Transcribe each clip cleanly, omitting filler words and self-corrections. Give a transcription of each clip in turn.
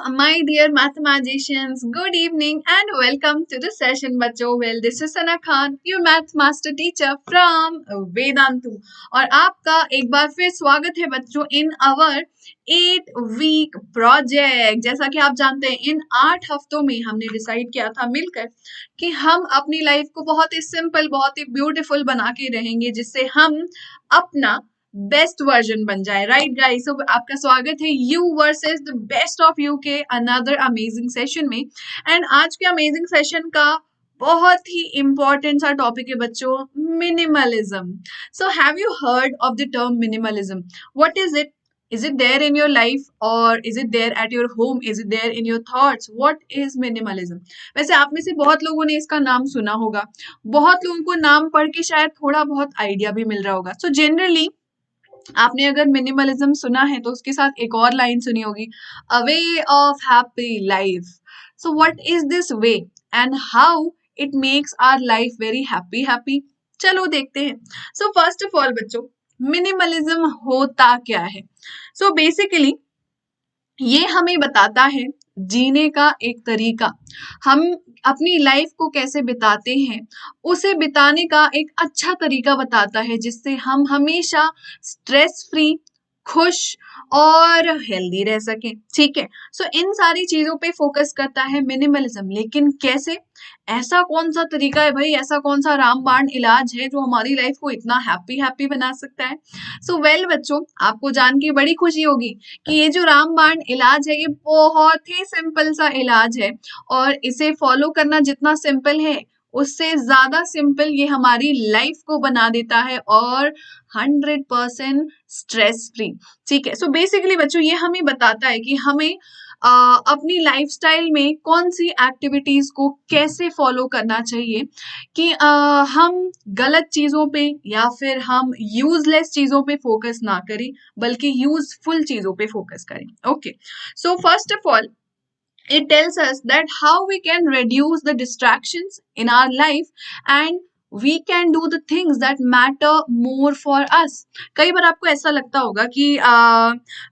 my dear mathematicians, good evening and welcome to the session बच्चों. Well, this is Sana Khan, your math master teacher from Vedantu. और आपका एक बार फिर स्वागत है बच्चों इन आवर 8 week प्रोजेक्ट. जैसा कि आप जानते हैं इन 8 हफ्तों में हमने डिसाइड किया था मिलकर कि हम अपनी लाइफ को बहुत ही सिंपल, बहुत ही ब्यूटीफुल बना के रहेंगे जिससे हम अपना बेस्ट वर्जन बन जाए. राइट गाइस, सो आपका स्वागत है you versus the best of you के अनदर अमेजिंग सेशन में. एंड आज के अमेजिंग सेशन का बहुत ही इंपॉर्टेंट सा टॉपिक है बच्चों, minimalism. So have you heard of the term minimalism? What is it? Is it there in your life or is it there at your home? Is it there in your thoughts? What is minimalism? वैसे आप में से बहुत लोगों ने इसका नाम सुना होगा, बहुत लोगों को नाम पढ़ के शायद थोड़ा बहुत आइडिया भी मिल रहा होगा. सो जनरली आपने अगर मिनिमलिज्म सुना है तो उसके साथ एक और लाइन सुनी होगी, a way of happy life. So what is this way and how it makes our life very happy? चलो देखते हैं. सो फर्स्ट ऑफ ऑल बच्चों, मिनिमलिज्म होता क्या है? सो बेसिकली ये हमें बताता है जीने का एक तरीका. हम अपनी लाइफ को कैसे बिताते हैं उसे बिताने का एक अच्छा तरीका बताता है जिससे हम हमेशा स्ट्रेस फ्री, खुश और हेल्दी रह सकें. ठीक है, सो इन सारी चीजों पे फोकस करता है मिनिमलिज्म. लेकिन कैसे? ऐसा कौन सा तरीका है भाई, ऐसा कौन सा रामबाण इलाज है जो हमारी लाइफ को इतना हैप्पी बना सकता है? सो वेल बच्चों, आपको जान के बड़ी खुशी होगी कि ये जो रामबाण इलाज है ये बहुत ही सिंपल सा इलाज है और इसे फॉलो करना जितना सिंपल है उससे ज्यादा सिंपल ये हमारी लाइफ को बना देता है और 100% स्ट्रेस फ्री. ठीक है, सो बेसिकली बच्चों ये हमें बताता है कि हमें अपनी लाइफस्टाइल में कौन सी एक्टिविटीज को कैसे फॉलो करना चाहिए कि हम गलत चीजों पे या फिर हम यूजलेस चीजों पे फोकस ना करें बल्कि यूजफुल चीजों पे फोकस करें. Okay, so first of all it tells us that how we can reduce the distractions in our life and we can do the things that matter more for us. कई बार आपको ऐसा लगता होगा कि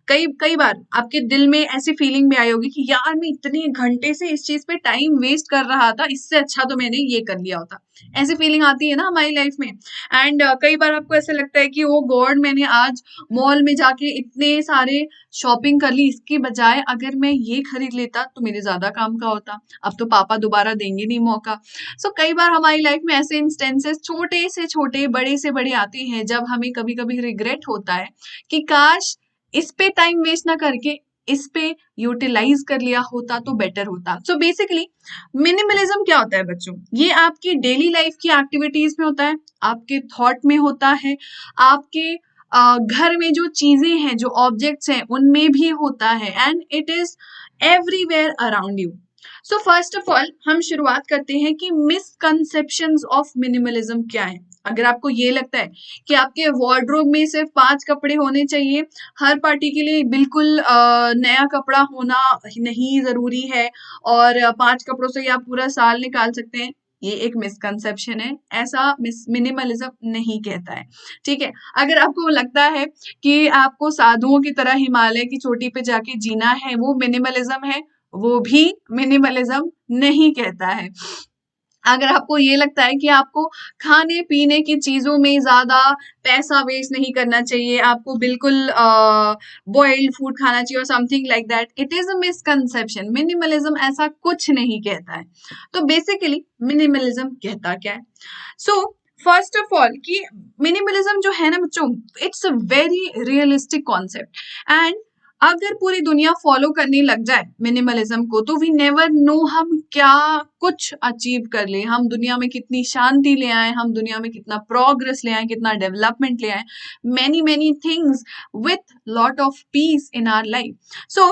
कई बार आपके दिल में ऐसी फीलिंग भी आई होगी कि यार मैं इतने घंटे से इस चीज पे टाइम वेस्ट कर रहा था, इससे अच्छा तो मैंने ये कर लिया होता. ऐसी फीलिंग आती है ना हमारी लाइफ में. एंड कई बार आपको ऐसा लगता है कि ओ गॉड, मैंने आज मॉल में जाके इतने सारे शॉपिंग कर ली, इसकी बजाय अगर मैं ये खरीद लेता तो मेरे ज्यादा काम का होता, अब तो पापा दोबारा देंगे नहीं मौका. सो कई बार हमारी लाइफ में ऐसे इंस्टेंसेस छोटे से छोटे, बड़े से बड़े आते हैं जब हमें कभी कभी रिग्रेट होता है कि काश इस पे टाइम वेस्ट ना करके इस पे यूटिलाइज कर लिया होता तो बेटर होता. सो बेसिकली मिनिमलिज्म क्या होता है बच्चों? ये आपकी डेली लाइफ की एक्टिविटीज में होता है, आपके थॉट में होता है, आपके घर में जो चीजें हैं, जो ऑब्जेक्ट्स हैं उनमें भी होता है and it is everywhere around you. So first of all हम शुरुआत करते हैं कि मिसकंसेप्शंस ऑफ मिनिमलिज्म क्या है. अगर आपको ये लगता है कि आपके वार्डरोब में सिर्फ 5 कपड़े होने चाहिए, हर पार्टी के लिए बिल्कुल नया कपड़ा होना नहीं जरूरी है और 5 कपड़ों से आप पूरा साल निकाल सकते हैं, ये एक मिसकंसेप्शन है. ऐसा मिनिमलिज्म नहीं कहता है. ठीक है, अगर आपको लगता है कि आपको साधुओं की तरह हिमालय की चोटी पे जाके जीना है, वो मिनिमलिज्म है, वो भी मिनिमलिज्म नहीं कहता है. अगर आपको ये लगता है कि आपको खाने पीने की चीजों में ज्यादा पैसा वेस्ट नहीं करना चाहिए, आपको बिल्कुल बॉइल्ड फूड खाना चाहिए और something like that, it is a misconception. Minimalism ऐसा कुछ नहीं कहता है. तो बेसिकली मिनिमलिज्म कहता क्या है? सो फर्स्ट ऑफ ऑल कि मिनिमलिज्म जो है ना बच्चों, it's a very realistic concept and अगर पूरी दुनिया फॉलो करने लग जाए मिनिमलिज्म को तो वी नेवर नो हम क्या कुछ अचीव कर ले, हम दुनिया में कितनी शांति ले आए, हम दुनिया में कितना प्रोग्रेस ले आए, कितना डेवलपमेंट ले आए, many things with lot of peace in our life. So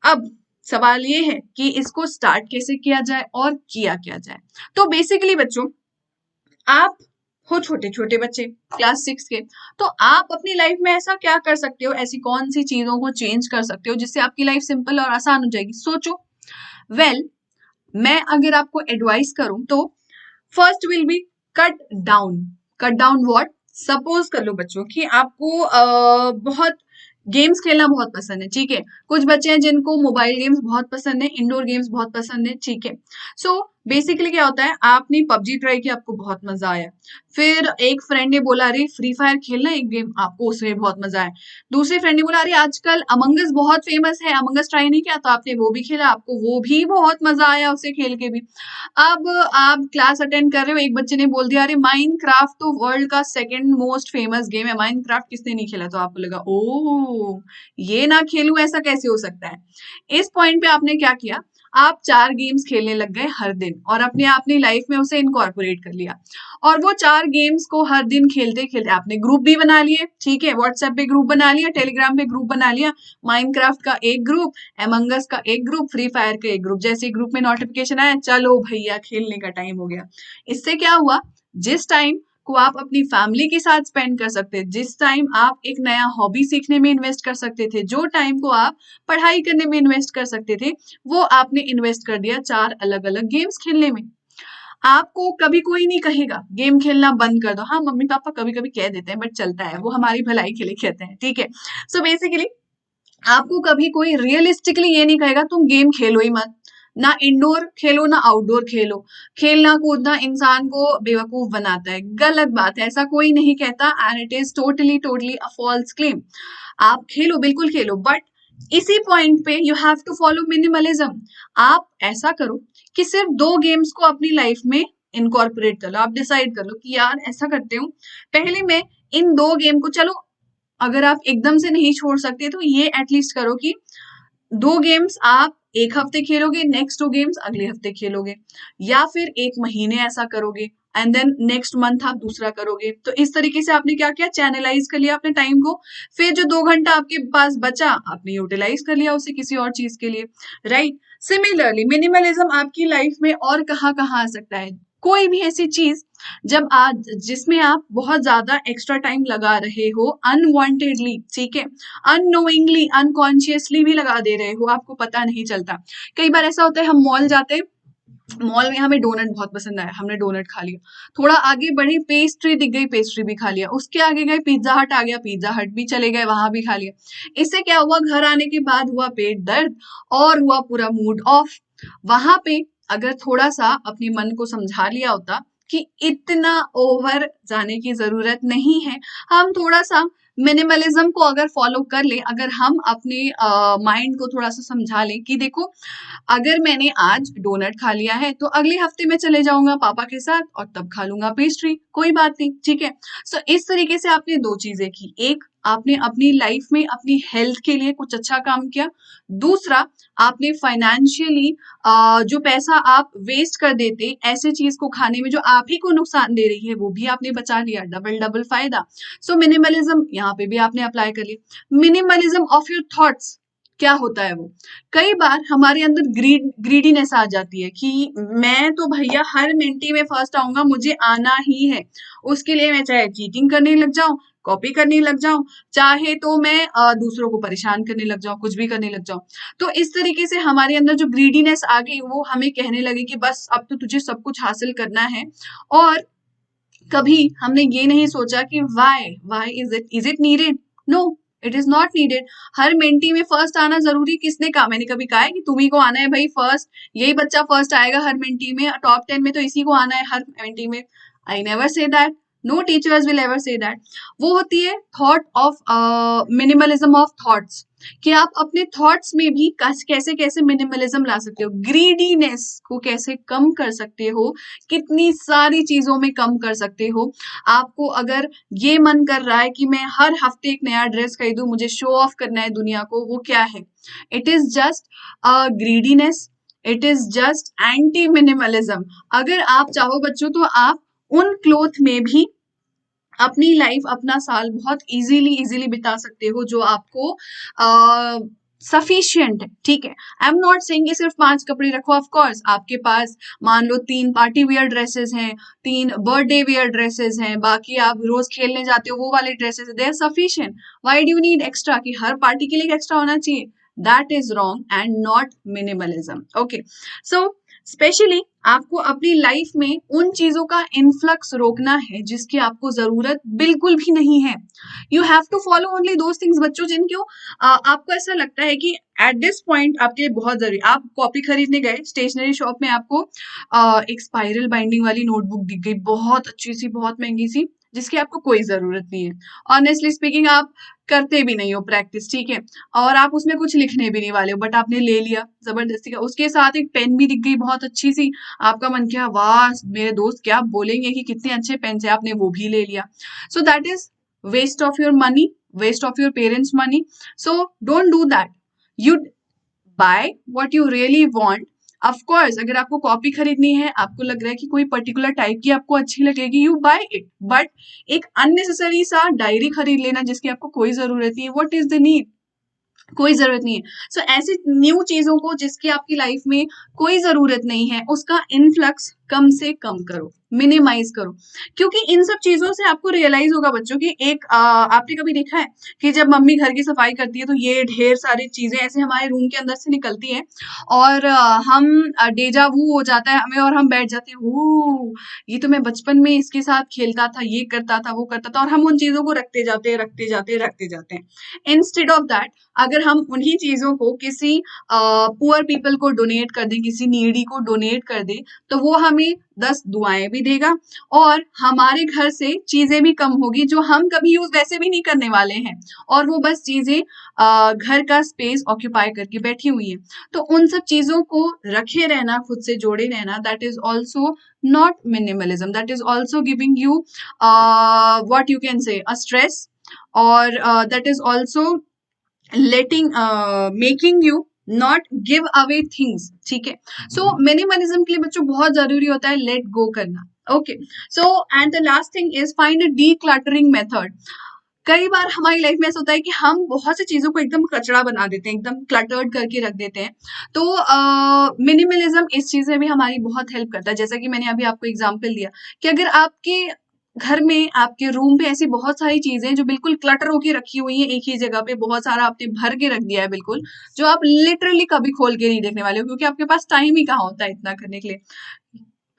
अब सवाल ये है कि इसको स्टार्ट कैसे किया जाए और किया क्या जाए. तो बेसिकली बच्चों, आप हो छोटे छोटे बच्चे क्लास 6 के, तो आप अपनी लाइफ में ऐसा क्या कर सकते हो, ऐसी कौन सी चीजों को चेंज कर सकते हो जिससे आपकी लाइफ सिंपल और आसान हो जाएगी? सोचो. वेल, मैं अगर आपको एडवाइस करूं तो first will be cut down. Cut down what? Suppose कर लो बच्चों कि आपको बहुत गेम्स खेलना बहुत पसंद है, ठीक है। कुछ बच्चे हैं जिनको मोबाइल गेम्स बहुत पसंद है, इंडोर गेम्स बहुत पसंद है, ठीक है। सो बेसिकली क्या होता है, आपने पबजी ट्राई किया, आपको बहुत मजा आया। फिर एक फ्रेंड ने बोला अरे फ्री फायर खेलना एक गेम, आपको उसमें बहुत मजा आया। दूसरे फ्रेंड ने बोला अरे आजकल अमंग अस बहुत फेमस है, अमंग अस ट्राई नहीं किया, तो आपने वो भी खेला, आपको वो भी बहुत मजा आया उसे खेल के भी। अब आप क्लास अटेंड कर रहे हो, एक बच्चे ने बोल दिया अरे माइनक्राफ्ट तो वर्ल्ड का सेकंड मोस्ट फेमस गेम है, माइनक्राफ्ट किसने नहीं खेला, तो आपको लगा ओ ये ना खेलूं, ऐसा कैसे हो सकता है। इस पॉइंट पे आपने क्या किया, आप 4 गेम्स खेलने लग गए हर दिन और अपनी लाइफ में उसे इनकॉर्पोरेट कर लिया। और वो 4 गेम्स को हर दिन खेलते खेलते आपने ग्रुप भी बना लिए, ठीक है, व्हाट्सएप पे ग्रुप बना लिया, टेलीग्राम पे ग्रुप बना लिया, माइनक्राफ्ट का एक ग्रुप, अमंग अस का एक ग्रुप, फ्री फायर का एक ग्रुप। जैसे ग्रुप में नोटिफिकेशन आया, चलो भैया खेलने का टाइम हो गया। इससे क्या हुआ, जिस टाइम को आप अपनी फैमिली के साथ स्पेंड कर सकते थे, जिस टाइम आप एक नया हॉबी सीखने में इन्वेस्ट कर सकते थे, जो टाइम को आप पढ़ाई करने में इन्वेस्ट कर सकते थे, वो आपने इन्वेस्ट कर दिया 4 अलग अलग गेम्स खेलने में। आपको कभी कोई नहीं कहेगा गेम खेलना बंद कर दो, हाँ मम्मी पापा कभी कभी कह देते हैं बट चलता है, वो हमारी भलाई के लिए कहते हैं, ठीक है। सो बेसिकली आपको कभी कोई रियलिस्टिकली ये नहीं कहेगा तुम गेम खेलो ही मत, ना इंडोर खेलो ना आउटडोर खेलो। खेलना कूदना इंसान को बेवकूफ बनाता है, गलत बात है, ऐसा कोई नहीं कहता, and it is totally totally a false claim. आप खेलो, बिल्कुल खेलो, बट इसी पॉइंट पे you have to follow minimalism. आप ऐसा करो कि सिर्फ 2 गेम्स को अपनी लाइफ में इनकॉर्पोरेट कर लो। आप डिसाइड कर लो कि यार ऐसा करते हो, पहले मैं इन 2 गेम को, चलो अगर आप एकदम से नहीं छोड़ सकते तो ये एटलीस्ट करो कि 2 गेम्स आप एक हफ्ते खेलोगे, नेक्स्ट 2 गेम्स अगले हफ्ते खेलोगे, या फिर एक महीने ऐसा करोगे एंड देन नेक्स्ट मंथ आप दूसरा करोगे। तो इस तरीके से आपने क्या किया, चैनलाइज कर लिया अपने टाइम को। फिर जो 2 घंटा आपके पास बचा, आपने यूटिलाइज कर लिया उसे किसी और चीज के लिए, राइट। सिमिलरली मिनिमलिज्म आपकी लाइफ में और कहाँ कहाँ आ सकता है, कोई भी ऐसी चीज जब आज जिसमें आप बहुत ज्यादा एक्स्ट्रा टाइम लगा रहे हो अनवांटेडली, ठीक है, अननोइंगली अनकॉन्शियसली भी लगा दे रहे हो, आपको पता नहीं चलता। कई बार ऐसा होता है हम मॉल जाते हैं, मॉल में हमें डोनट बहुत पसंद आया, हमने डोनट खा लिया, थोड़ा आगे बढ़े पेस्ट्री दिख गई, पेस्ट्री भी खा लिया, उसके आगे गए पिज्जा हट आ गया, पिज्जा हट भी चले गए, वहां भी खा लिया। इससे क्या हुआ, घर आने के बाद हुआ पेट दर्द और हुआ पूरा मूड ऑफ। वहां पे अगर थोड़ा सा अपने मन को समझा लिया होता कि इतना ओवर जाने की जरूरत नहीं है, हम थोड़ा सा मिनिमलिज्म को अगर फॉलो कर ले, अगर हम अपने माइंड को थोड़ा सा समझा लें कि देखो अगर मैंने आज डोनट खा लिया है तो अगले हफ्ते में चले जाऊंगा पापा के साथ और तब खा लूंगा पेस्ट्री, कोई बात नहीं, ठीक है। सो इस तरीके से आपने 2 चीजें की, एक आपने अपनी लाइफ में अपनी हेल्थ के लिए कुछ अच्छा काम किया, दूसरा आपने फाइनेंशियली जो पैसा आप वेस्ट कर देते ऐसे चीज को खाने में जो आप ही को नुकसान दे रही है, वो भी आपने बचा लिया, डबल डबल फायदा। सो मिनिमलिज्म यहाँ पे भी आपने अप्लाई कर लिया। मिनिमलिज्म ऑफ योर थॉट्स, क्या होता है वो, कई बार हमारे अंदर ग्रीडीनेस आ जाती है कि मैं तो भैया हर मिनटी में फर्स्ट आऊंगा, मुझे आना ही है, उसके लिए मैं चाहे चीटिंग करने लग जाऊं, कॉपी करने लग जाऊं, चाहे तो मैं दूसरों को परेशान करने लग जाऊं, कुछ भी करने लग जाऊं। तो इस तरीके से हमारे अंदर जो ग्रीडीनेस आ गई वो हमें कहने लगे कि बस अब तो तुझे सब कुछ हासिल करना है। और कभी हमने ये नहीं सोचा कि why is it needed, no it is not needed. हर मेंटी में फर्स्ट आना जरूरी किसने कहा, मैंने कभी कहा है कि तुम्ही को आना है भाई फर्स्ट, यही बच्चा फर्स्ट आएगा हर मेंटी में, टॉप 10 में तो इसी को आना है हर मेंटी में। I never say that, no teachers will ever say that. वो होती है thought of minimalism of thoughts, कि आप अपने थॉट्स में भी कैसे कैसे मिनिमलिज्म ला सकते हो, ग्रीडीनेस को कैसे कम कर सकते हो, कितनी सारी चीजों में कम कर सकते हो। आपको अगर ये मन कर रहा है कि मैं हर हफ्ते एक नया ड्रेस खरीदूं, मुझे शो ऑफ करना है दुनिया को, वो क्या है, it is just greediness, it is just anti minimalism. अगर आप चाहो बच्चों तो आप उन क्लोथ में भी अपनी लाइफ अपना साल बहुत इजीली बिता सकते हो जो आपको सफिशियंट है, ठीक है। आई एम नॉट सेइंग कि सिर्फ 5 कपड़े रखो, ऑफ कोर्स आपके पास मान लो 3 पार्टी वियर ड्रेसेस हैं, 3 बर्थडे वियर ड्रेसेस हैं, बाकी आप रोज खेलने जाते हो वो वाले dresses, they are sufficient. Why do you need extra, कि हर पार्टी के लिए एक्स्ट्रा होना चाहिए, that is wrong and not minimalism. Okay, so specially आपको अपनी लाइफ में उन चीजों का इन्फ्लक्स रोकना है जिसकी आपको जरूरत बिल्कुल भी नहीं है। You have to follow only those things बच्चों जिनको आपको ऐसा लगता है कि एट दिस पॉइंट आपके लिए बहुत जरूरी। आप कॉपी खरीदने गए स्टेशनरी शॉप में, आपको एक स्पाइरल बाइंडिंग वाली नोटबुक दिख गई, बहुत अच्छी सी, बहुत महंगी सी, जिसकी आपको कोई जरूरत नहीं है। ऑनेस्टली स्पीकिंग आप करते भी नहीं हो प्रैक्टिस, ठीक है, और आप उसमें कुछ लिखने भी नहीं वाले हो, बट आपने ले लिया जबरदस्ती का। उसके साथ एक पेन भी दिख गई बहुत अच्छी सी, आपका मन किया वाह मेरे दोस्त क्या बोलेंगे कि कितने अच्छे पेन से, आपने वो भी ले लिया। So that is waste of your money, waste of your parents money. So don't do that. You buy what you really want. Of course अगर आपको कॉपी खरीदनी है, आपको लग रहा है कि कोई पर्टिकुलर टाइप की आपको अच्छी लगेगी, यू बाय इट, बट एक अननेसेसरी सा डायरी खरीद लेना जिसकी आपको कोई जरूरत नहीं है, व्हाट इज द नीड, कोई जरूरत नहीं है। सो ऐसी न्यू चीजों को जिसकी आपकी लाइफ में कोई जरूरत नहीं है, उसका इनफ्लक्स कम से कम करो, मिनिमाइज करो, क्योंकि इन सब चीजों से आपको रियलाइज होगा बच्चों की एक आपने कभी देखा है कि जब मम्मी घर की सफाई करती है तो ये ढेर सारी चीजें ऐसे हमारे रूम के अंदर से निकलती हैं और हम डेजा वू हो जाता है हमें और हम बैठ जाते हैं, ओ ये तो मैं बचपन में इसके साथ खेलता था, ये करता था, वो करता था, और हम उन चीजों को रखते जाते हैं, रखते जाते हैं, रखते जाते हैं। इंस्टेड ऑफ दैट अगर हम उन्हीं चीजों को किसी पुअर पीपल को डोनेट कर दें, किसी नीडी को डोनेट कर दें, तो वो हमें 10 दुआएं भी देगा और हमारे घर से चीजें भी कम होगी जो हम कभी यूज वैसे भी नहीं करने वाले हैं, और वो बस चीजें घर का स्पेस ऑक्यूपाई करके बैठी हुई है। तो उन सब चीजों को रखे रहना, खुद से जोड़े रहना, that is also not minimalism, that is also giving you what you can say a stress, और that is also letting making you not give away things, ठीक है। सो मिनिमलिज्म के लिए बच्चों बहुत जरूरी होता है लेट गो करना। Okay, so and the last thing is find a D cluttering method. कई बार हमारी लाइफ में ऐसा होता है कि हम बहुत सी चीजों को एकदम कचरा बना देते हैं, एकदम क्लटर्ड करके रख देते हैं। तो मिनिमलिज्म इस चीज में भी हमारी बहुत हेल्प करता है। जैसा कि मैंने अभी आपको एग्जांपल दिया कि अगर आपके घर में, आपके रूम पे ऐसी बहुत सारी चीजें जो बिल्कुल क्लटर होके रखी हुई हैं एक ही जगह पे, बहुत सारा आपने भर के रख दिया है बिल्कुल, जो आप लिटरली कभी खोल के नहीं देखने वाले हो क्योंकि आपके पास टाइम ही कहाँ होता है इतना करने के लिए।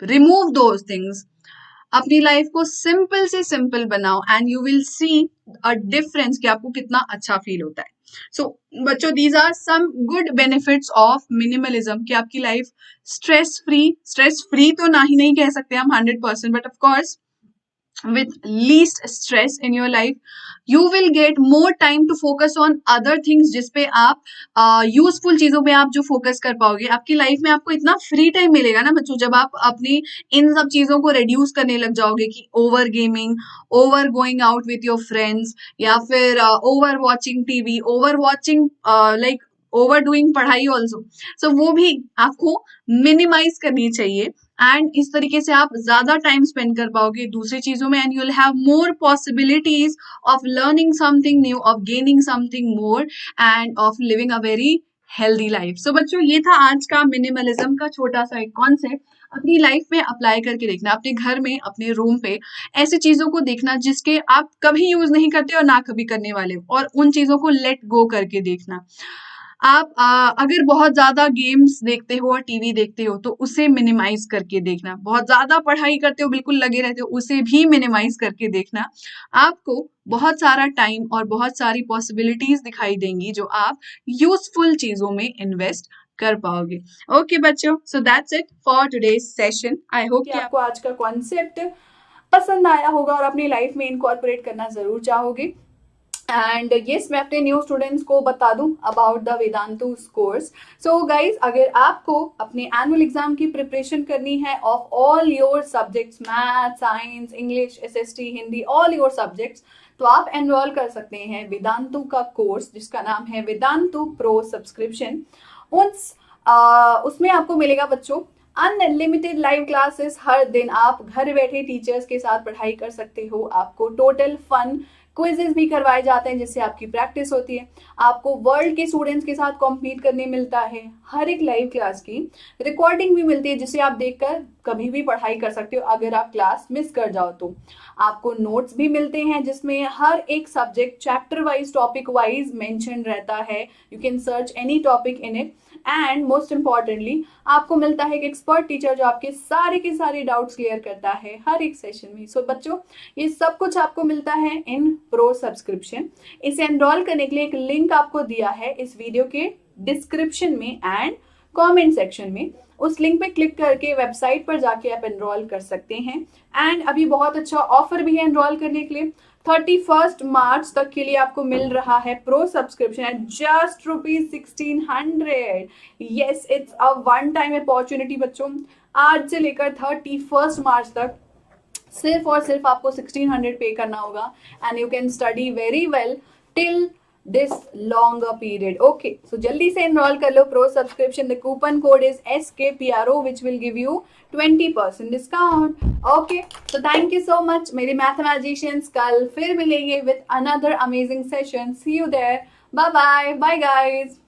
रिमूव दोज थिंग्स, अपनी लाइफ को सिंपल से सिंपल बनाओ and you will see a difference कि आपको कितना अच्छा फील होता है। सो बच्चों these are some good benefits of minimalism कि आपकी लाइफ स्ट्रेस फ्री तो ना ही नहीं कह सकते हम 100%, but of course with least stress in your life, you will get more time to focus on other things जिसपे आप यूजफुल चीजों पे आप जो फोकस कर पाओगे। आपकी लाइफ में आपको इतना फ्री टाइम मिलेगा ना बच्चों, जब आप अपनी इन सब चीजों को रिड्यूस करने लग जाओगे कि over gaming, over going out with your friends, या फिर over watching TV, over watching like over doing पढ़ाई ऑल्सो। सो वो भी आपको मिनिमाइज करनी चाहिए एंड इस तरीके से आप ज्यादा टाइम स्पेंड कर पाओगे दूसरी चीजों में, and you will have more possibilities of learning something new, of gaining something more, and of living a very healthy life. So बच्चों ये था आज का मिनिमलिज्म का छोटा सा एक कॉन्सेप्ट। अपनी लाइफ में अप्लाई करके देखना, अपने घर में, अपने रूम पे ऐसी चीजों को देखना जिसके आप कभी यूज नहीं करते और ना कभी करने वाले हो, और उन चीजों को लेट गो करके देखना। आप अगर बहुत ज्यादा गेम्स देखते हो और टीवी देखते हो तो उसे मिनिमाइज करके देखना, बहुत ज्यादा पढ़ाई करते हो, बिल्कुल लगे रहते हो, उसे भी मिनिमाइज करके देखना। आपको बहुत सारा टाइम और बहुत सारी पॉसिबिलिटीज दिखाई देंगी जो आप यूजफुल चीजों में इन्वेस्ट कर पाओगे। ओके बच्चों, so that's it for today's session. I hope कि आपको आज का कॉन्सेप्ट पसंद आया होगा और अपनी लाइफ में इनकॉर्पोरेट करना जरूर चाहोगे। एंड येस, मैं अपने न्यू स्टूडेंट्स को बता दूं about the Vedantu course. So guys, अगर आपको अपने एनुअल एग्जाम की प्रिपरेशन करनी है of all your subjects, math, science, English, SST, Hindi, all your subjects, तो आप एनरोल कर सकते हैं वेदांतु का कोर्स जिसका नाम है वेदांतु प्रो सब्सक्रिप्शन। उसमें आपको मिलेगा बच्चों अनलिमिटेड लाइव क्लासेस। हर दिन आप घर बैठे टीचर्स के साथ पढ़ाई कर सकते हो। आपको टोटल फन क्विजेस भी करवाए जाते हैं जिससे आपकी प्रैक्टिस होती है। आपको वर्ल्ड के स्टूडेंट्स के साथ कॉम्पीट करने मिलता है। हर एक लाइव क्लास की रिकॉर्डिंग भी मिलती है जिसे आप देखकर कभी भी पढ़ाई कर सकते हो अगर आप क्लास मिस कर जाओ तो। आपको नोट्स भी मिलते हैं जिसमें हर एक subject chapter wise, topic wise mention रहता है। You can search any topic in it and most importantly आपको मिलता है एक एक्सपर्ट टीचर जो आपके सारे के सारे डाउट्स क्लियर करता है हर एक सेशन में। सो बच्चों, ये सब कुछ आपको मिलता है इन प्रो सब्सक्रिप्शन। इसे एनरोल करने के लिए एक लिंक आपको दिया है इस वीडियो के डिस्क्रिप्शन में एंड कमेंट सेक्शन में। उस लिंक पे क्लिक करके वेबसाइट पर जाके आप एनरोल कर सकते हैं। एंड अभी बहुत अच्छा ऑफर भी है एनरोल करने के लिए। 31 मार्च तक के लिए आपको मिल रहा है pro subscription eight just ₹1600। Yes, it's a one time opportunity बच्चों। आज से लेकर 31 मार्च तक सिर्फ और सिर्फ आपको 1600 पे करना होगा and you can study very well till this longer period. Okay, so jaldi se enroll kar lo pro subscription. The coupon code is SKPRO which will give you 20% discount. Okay, so thank you so much मेरे mathematicians। कल फिर मिलेंगे with another amazing session. See you there. Bye bye. Bye guys.